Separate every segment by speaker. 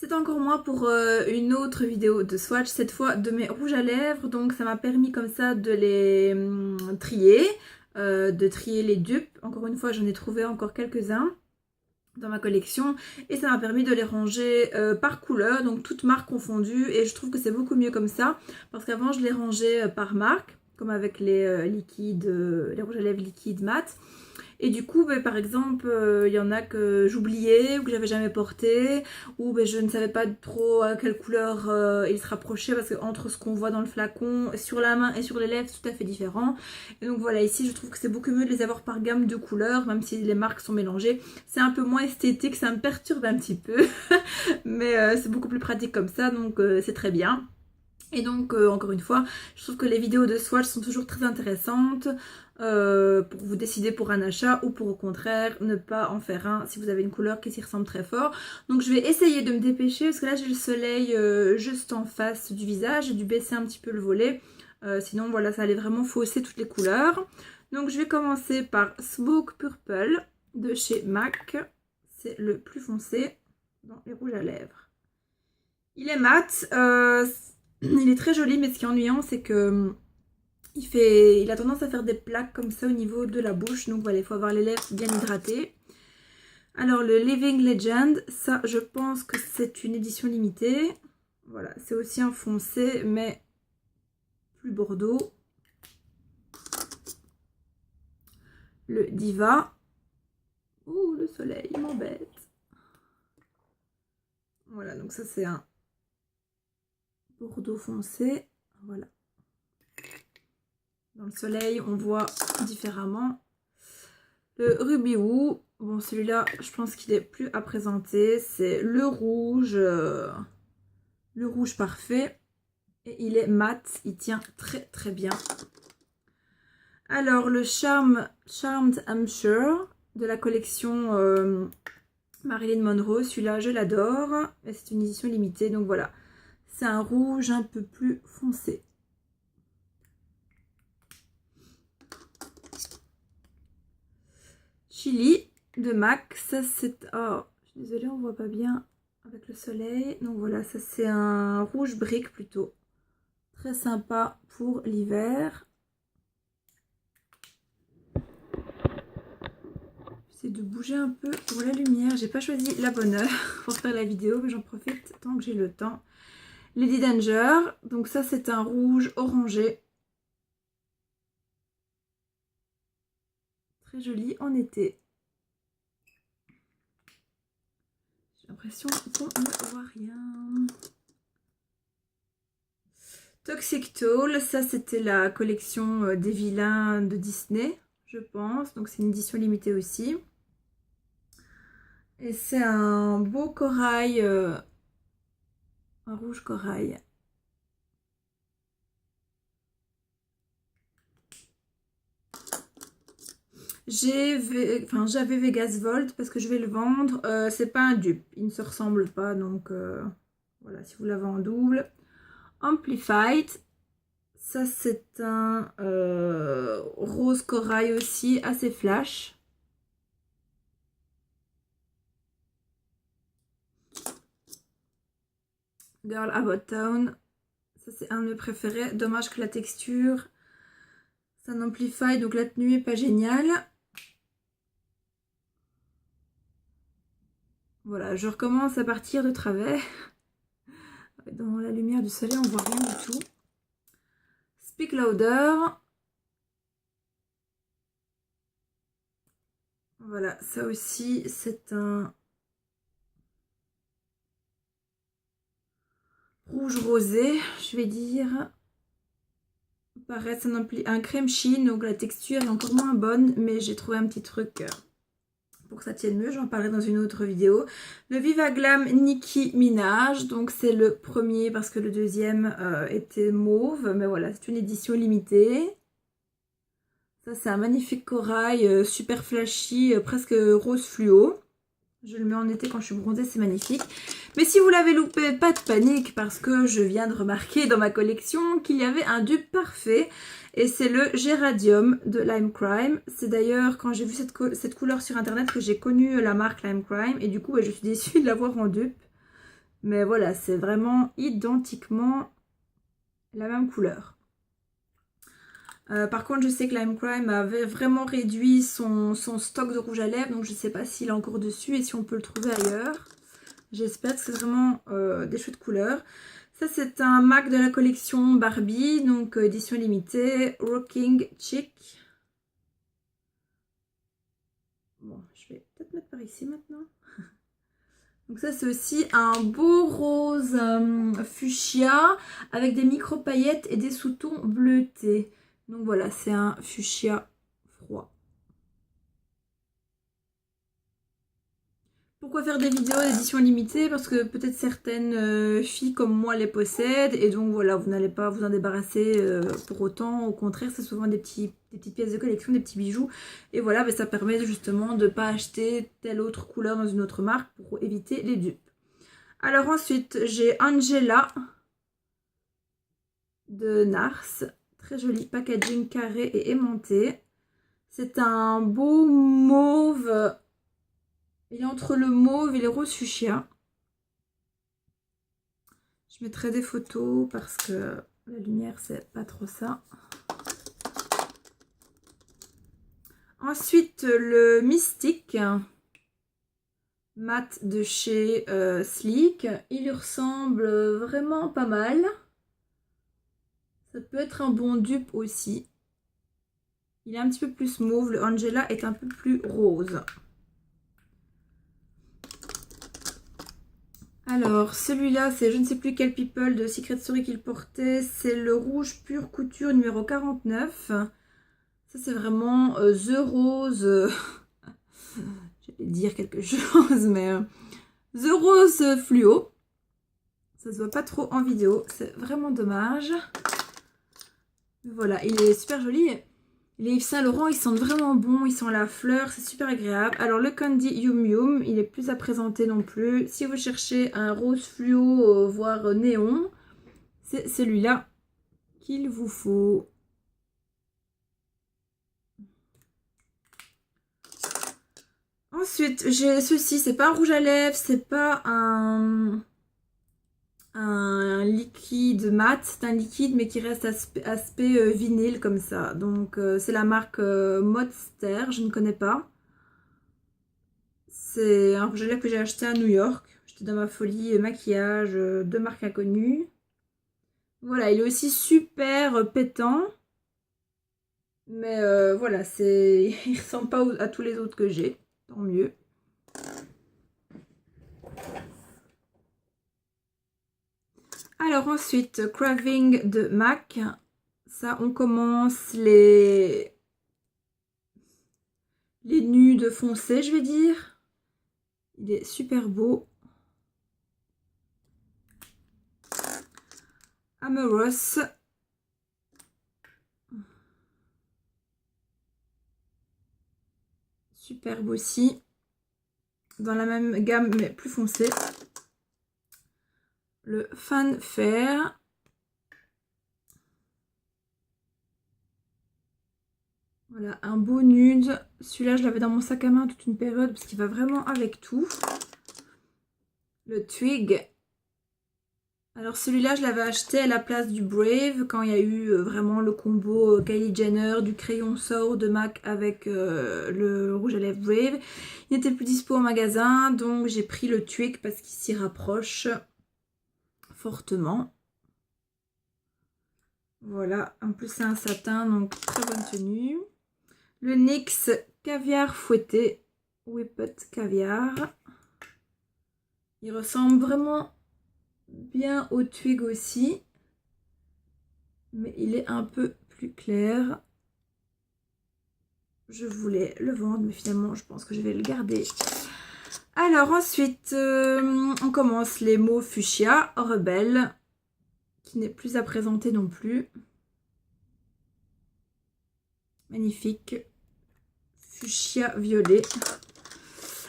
Speaker 1: C'est encore moi pour une autre vidéo de swatch, cette fois de mes rouges à lèvres. Donc ça m'a permis comme ça de les trier, de trier les dupes. Encore une fois, j'en ai trouvé encore quelques-uns dans ma collection et ça m'a permis de les ranger par couleur, donc toutes marques confondues, et je trouve que c'est beaucoup mieux comme ça parce qu'avant je les rangeais par marque, comme avec les liquides, les rouges à lèvres liquides mat. Et du coup, par exemple, il y en a que j'oubliais ou que j'avais jamais porté, ou je ne savais pas trop à quelle couleur ils se rapprochaient, parce que entre ce qu'on voit dans le flacon, sur la main et sur les lèvres, c'est tout à fait différent. Et donc voilà, ici je trouve que c'est beaucoup mieux de les avoir par gamme de couleurs, même si les marques sont mélangées. C'est un peu moins esthétique, ça me perturbe un petit peu, mais c'est beaucoup plus pratique comme ça, donc c'est très bien. Et donc, encore une fois, je trouve que les vidéos de swatch sont toujours très intéressantes pour vous décider pour un achat ou pour au contraire ne pas en faire un si vous avez une couleur qui s'y ressemble très fort. Donc je vais essayer de me dépêcher parce que là j'ai le soleil juste en face du visage. J'ai dû baisser un petit peu le volet. Sinon voilà, ça allait vraiment fausser toutes les couleurs. Donc je vais commencer par Smoke Purple de chez MAC. C'est le plus foncé dans les rouges à lèvres. Il est mat. Il est très joli, mais ce qui est ennuyant, c'est que il a tendance à faire des plaques comme ça au niveau de la bouche. Donc voilà, il faut avoir les lèvres bien hydratées. Alors le Living Legend, ça je pense que c'est une édition limitée. Voilà, c'est aussi un foncé, mais plus bordeaux. Le Diva. Ouh, le soleil m'embête. Voilà, donc ça c'est un bordeaux foncé. Voilà. Dans le soleil, on voit différemment. Le Ruby Woo, bon celui-là, je pense qu'il est plus à présenter. C'est le rouge parfait. Et il est mat, il tient très très bien. Alors le Charmed Hampshire de la collection Marilyn Monroe, celui-là je l'adore. C'est une édition limitée, donc voilà. C'est un rouge un peu plus foncé. Chili de MAC, ça c'est... Oh, je suis désolée, on voit pas bien avec le soleil. Donc voilà, ça c'est un rouge brique plutôt. Très sympa pour l'hiver. J'essaie de bouger un peu pour la lumière. J'ai pas choisi la bonne heure pour faire la vidéo, mais j'en profite tant que j'ai le temps. Lady Danger, donc ça c'est un rouge orangé. Très joli en été. J'ai l'impression qu'on ne voit rien. Toxic Tale, ça c'était la collection des vilains de Disney, je pense. Donc c'est une édition limitée aussi. Et c'est un beau corail, un rouge corail. J'avais Vegas Volt parce que je vais le vendre. C'est pas un dupe, il ne se ressemble pas. Donc voilà, si vous l'avez en double. Amplified, ça c'est un rose corail aussi, assez flash. Girl About Town, ça c'est un de mes préférés. Dommage que la texture, c'est un Amplified, donc la tenue est pas géniale. Voilà, je recommence à partir de travers. Dans la lumière du soleil, on voit rien du tout. Speak Louder. Voilà, ça aussi, c'est un rouge rosé, je vais dire. Pareil, c'est un crème sheen, donc la texture est encore moins bonne, mais j'ai trouvé un petit truc pour que ça tienne mieux. J'en parlerai dans une autre vidéo. Le Viva Glam Nicki Minaj, donc c'est le premier parce que le deuxième était mauve, mais voilà, c'est une édition limitée. Ça, c'est un magnifique corail, super flashy, presque rose fluo. Je le mets en été quand je suis bronzée, c'est magnifique. Mais si vous l'avez loupé, pas de panique parce que je viens de remarquer dans ma collection qu'il y avait un dupe parfait. Et c'est le Géradium de Lime Crime. C'est d'ailleurs quand j'ai vu cette couleur sur internet que j'ai connu la marque Lime Crime. Et du coup, je suis déçue de l'avoir en dupe. Mais voilà, c'est vraiment identiquement la même couleur. Par contre, je sais que Lime Crime avait vraiment réduit son stock de rouge à lèvres. Donc, je ne sais pas s'il est encore dessus et si on peut le trouver ailleurs. J'espère que c'est vraiment des chouettes couleurs. Ça, c'est un MAC de la collection Barbie. Donc, édition limitée. Rocking Chic. Bon, je vais peut-être mettre par ici maintenant. Donc ça, c'est aussi un beau rose fuchsia avec des micro paillettes et des sous-tons bleutés. Donc voilà, c'est un fuchsia froid. Pourquoi faire des vidéos d'édition limitée? Parce que peut-être certaines filles comme moi les possèdent et donc voilà, vous n'allez pas vous en débarrasser pour autant. Au contraire, c'est souvent des petites pièces de collection, des petits bijoux. Et voilà, ben, ça permet justement de ne pas acheter telle autre couleur dans une autre marque pour éviter les dupes. Alors ensuite, j'ai Angela de Nars. Très joli packaging carré et aimanté. C'est un beau mauve. Il est entre le mauve et les roses fuchsia. Je mettrai des photos parce que la lumière, c'est pas trop ça. Ensuite, le Mystique mat de chez Sleek. Il lui ressemble vraiment pas mal. Ça peut être un bon dupe aussi. Il est un petit peu plus mauve. Le Angela est un peu plus rose. Alors, celui-là, c'est je ne sais plus quel people de Secret Story qu'il portait. C'est le rouge pure couture numéro 49. Ça, c'est vraiment The Rose. J'allais dire quelque chose, mais The Rose fluo. Ça se voit pas trop en vidéo. C'est vraiment dommage. Voilà, il est super joli. Les Yves Saint Laurent, ils sentent vraiment bon, ils sentent la fleur, c'est super agréable. Alors le Candy Yum Yum, il est plus à présenter non plus. Si vous cherchez un rose fluo, voire néon, c'est celui-là qu'il vous faut. Ensuite, j'ai ceci, c'est pas un rouge à lèvres, c'est pas un liquide mat, c'est un liquide mais qui reste aspect vinyle comme ça. Donc c'est la marque Modster, je ne connais pas. C'est un rouge à lèvres que j'ai acheté à New York. J'étais dans ma folie maquillage de marque inconnue. Voilà, il est aussi super pétant. Mais voilà, il ressemble pas à tous les autres que j'ai. Tant mieux. Alors ensuite, Craving de MAC. Ça, on commence les nudes foncés, je vais dire. Il est super beau. Amorous. Superbe aussi. Dans la même gamme, mais plus foncé. Le Fanfare. Voilà, un beau nude. Celui-là, je l'avais dans mon sac à main toute une période parce qu'il va vraiment avec tout. Le Twig. Alors celui-là, je l'avais acheté à la place du Brave quand il y a eu vraiment le combo Kylie Jenner, du crayon sort de MAC avec le rouge à lèvres Brave. Il n'était plus dispo en magasin, donc j'ai pris le Twig parce qu'il s'y rapproche fortement. Voilà, en plus c'est un satin, donc très bonne tenue. Le NYX Caviar Fouetté, Whipped Caviar. Il ressemble vraiment bien au Twig aussi, mais il est un peu plus clair. Je voulais le vendre, mais finalement je pense que je vais le garder. Alors ensuite, on commence les mots fuchsia, rebelle, qui n'est plus à présenter non plus. Magnifique. Fuchsia violet.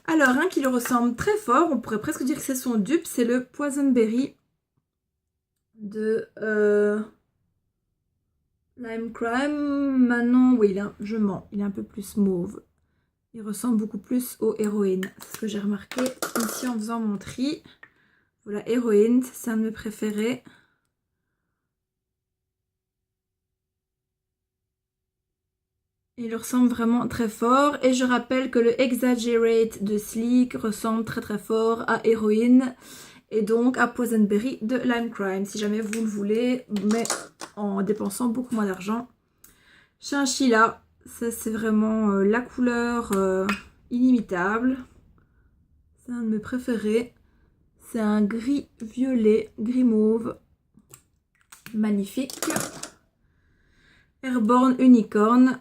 Speaker 1: Alors, un qui le ressemble très fort, on pourrait presque dire que c'est son dupe, c'est le Poison Berry de Lime Crime. Maintenant, oui, je mens, il est un peu plus mauve. Il ressemble beaucoup plus aux héroïnes. C'est ce que j'ai remarqué ici en faisant mon tri. Voilà, Héroïne, c'est un de mes préférés. Il ressemble vraiment très fort. Et je rappelle que le Exaggerate de Sleek ressemble très très fort à Héroïne. Et donc à Poisonberry de Lime Crime, si jamais vous le voulez, mais en dépensant beaucoup moins d'argent. Chinchilla, ça c'est vraiment la couleur inimitable. C'est un de mes préférés. C'est un gris violet, gris mauve. Magnifique. Airborne Unicorn.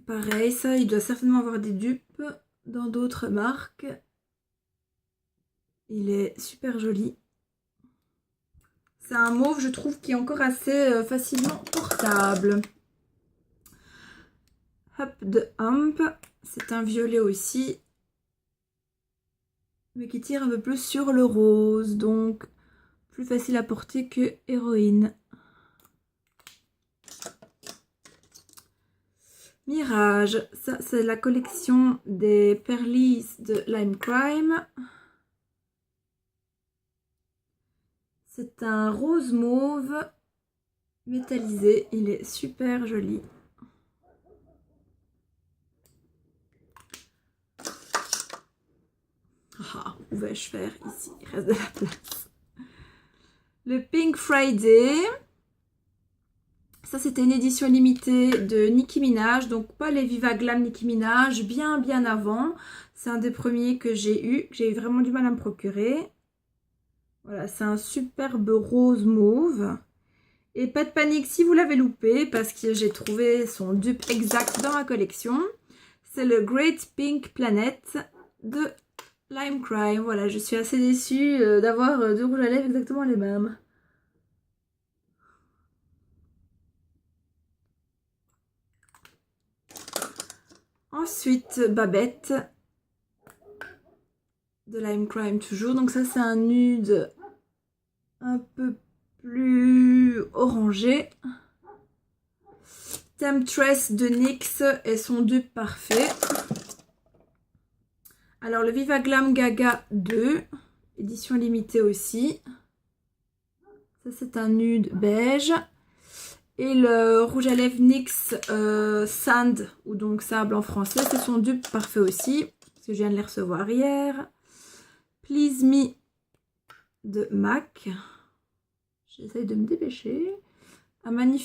Speaker 1: Pareil, ça il doit certainement avoir des dupes dans d'autres marques. Il est super joli. C'est un mauve, je trouve, qui est encore assez facilement portable. Hop de Hump. C'est un violet aussi. Mais qui tire un peu plus sur le rose. Donc, plus facile à porter que Héroïne. Mirage. Ça, c'est la collection des Perlis de Lime Crime. C'est un rose mauve métallisé. Il est super joli. Ah, où vais-je faire ici? Il reste de la place. Le Pink Friday. Ça, c'était une édition limitée de Nicki Minaj. Donc, pas les Viva Glam Nicki Minaj, bien avant. C'est un des premiers que j'ai eu. J'ai eu vraiment du mal à me procurer. Voilà, c'est un superbe rose mauve. Et pas de panique si vous l'avez loupé, parce que j'ai trouvé son dupe exact dans ma collection. C'est le Great Pink Planet de Lime Crime. Voilà, je suis assez déçue d'avoir deux rouges à lèvres exactement les mêmes. Ensuite, Babette de Lime Crime toujours. Donc ça, c'est un nude un peu plus orangé. Temptress de NYX est son dupe parfait. Alors, le Viva Glam Gaga 2, édition limitée aussi. Ça, c'est un nude beige. Et le rouge à lèvres NYX Sand, ou donc sable en français, c'est son dupe parfait aussi. Parce que je viens de les recevoir hier. Please Me de MAC. J'essaye de me dépêcher. Un magnifique